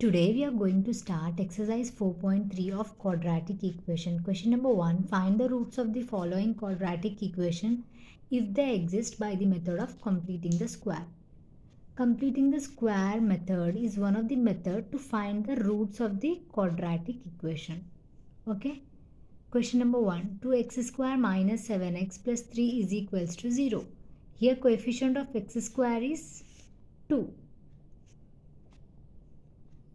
Today we are going to start exercise 4.3 of quadratic equation. Question number 1. Find the roots of the following quadratic equation if they exist by the method of completing the square. Completing the square method is one of the methods to find the roots of the quadratic equation. Okay. Question number 1. 2x square minus 7x plus 3 is equals to 0. Here coefficient of x square is 2.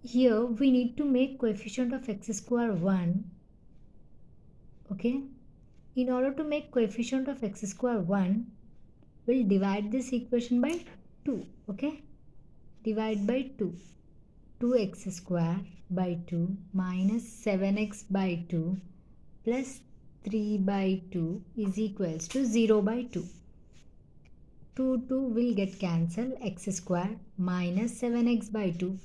Here we need to make coefficient of x square 1. Okay. In order to make coefficient of x square 1, we'll divide this equation by 2. Okay. Divide by 2. 2x square by 2 minus 7x by 2 plus 3 by 2 is equals to 0 by 2. 2 will get cancelled. X square minus 7x by 2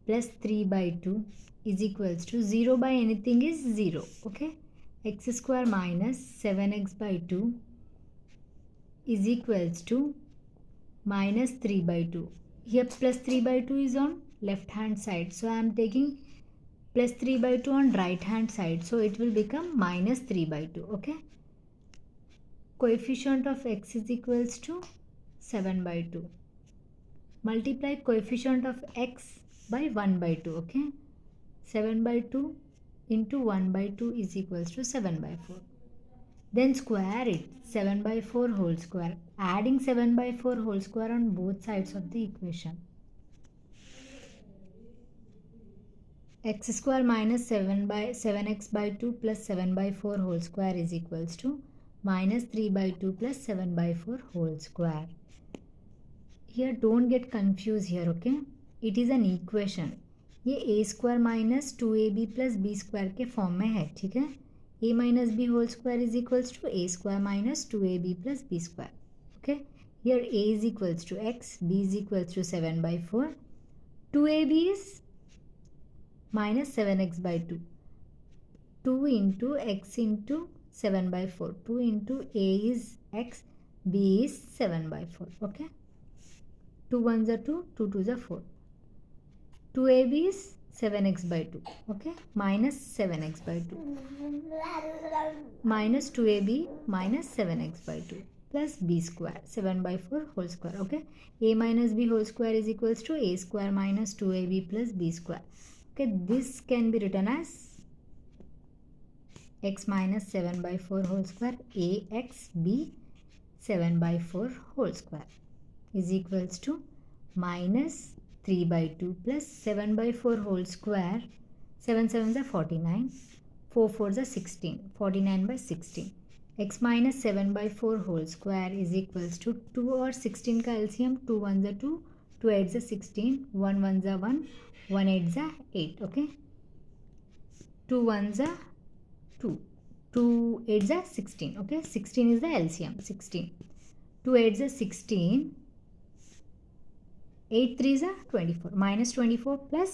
plus 3 by 2 is equals to 0 by anything is 0. Okay. X square minus 7x by 2 is equals to minus 3 by 2. Here plus 3 by 2 is on left hand side. So I am taking plus 3 by 2 on right hand side. So it will become minus 3 by 2. Okay. Coefficient of x is equals to 7 by 2. Multiply coefficient of x by 1 by 2. Okay. 7 by 2 into 1 by 2 is equals to 7 by 4. Then square it. 7 by 4 whole square. Adding 7 by 4 whole square on both sides of the equation. X square minus 7x by 2 plus 7 by 4 whole square is equals to minus 3 by 2 plus 7 by 4 whole square. Here don't get confused here. Okay. It is an equation. ये a square minus 2ab plus B square के form में है. ठीक है. a minus B whole square is equals to a square minus 2ab plus B square. Okay. Here a is equals to x, b is equals to 7 by 4. 2ab is minus 7x by 2. 2 into x into 7 by 4. 2 into a is x, b is 7 by 4. Okay. 2 1s are 2, 2 2s are 4. 2ab is 7x by 2. Okay. Minus 7x by 2. Minus 2ab minus 7x by 2 plus b square 7 by 4 whole square. Okay. A minus b whole square is equals to a square minus 2ab plus b square. Okay. This can be written as x minus 7 by 4 whole square ax b 7 by 4 whole square is equals to minus 3 by 2 plus 7 by 4 whole square. 7 7s are 49. 4 4s are 16. 49 by 16. X minus 7 by 4 whole square is equals to 2 और 16 का LCM. 2 1s are 2. 2 8s are 16. 1 1s are 1. 1 8s are 8. Okay. 2 1s are 2. 2 8s are 16. Okay. 16 is the LCM. 16. 2 8s are 16. 8 3s are 24. Minus 24 plus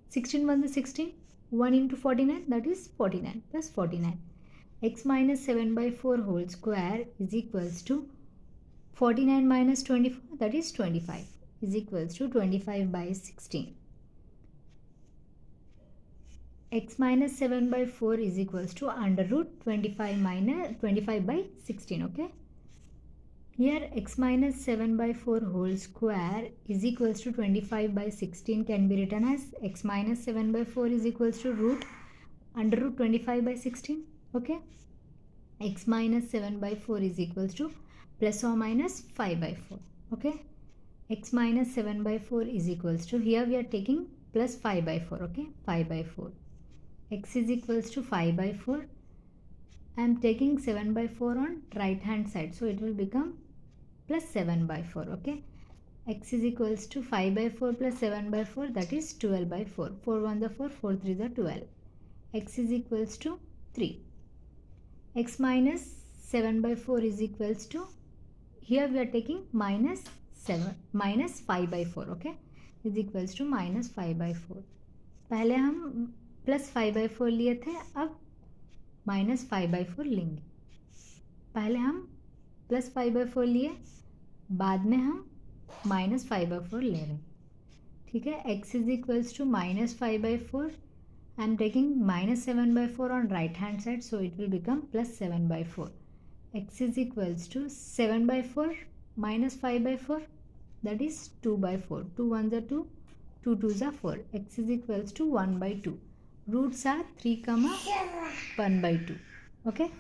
16 1s are 16. 1 into 49, that is 49 plus 49. X minus 7 by 4 whole square is equals to 49 minus 24, that is 25, is equals to 25 by 16. X minus 7 by 4 is equals to under root 25 by 16. Okay. Here x minus 7 by 4 whole square is equals to 25 by 16 can be written as x minus 7 by 4 is equals to root under root 25 by 16. Okay. X minus 7 by 4 is equals to plus or minus 5 by 4. Okay. X minus 7 by 4 is equals to, here we are taking plus 5 by 4. Okay. 5 by 4. X is equals to 5 by 4. I am taking 7 by 4 on right hand side. So it will become plus 7 by 4. Okay. X is equals to 5 by 4 plus 7 by 4, that is 12 by 4. 4 1s are 4, 4 3s are 12. X is equals to 3. X minus 7 by 4 is equals to, here we are taking minus 5 by 4. Okay. Is equals to minus 5 by 4. पहले हम plus 5 by 4 लिए थे, अब minus 5 by 4 लेंगे. पहले हम plus 5 by 4 लिए, बाद में हम minus 5 by 4 ले रहे हैं. ठीक है. X is equals to minus 5 by 4. I am taking minus 7 by 4 on right hand side, so it will become plus 7 by 4. X is equals to 7 by 4 minus 5 by 4, that is 2 by 4. 2 ones are 2, 2 twos are 4. X is equals to 1 by 2. Roots are 3 comma 1 by 2. Okay.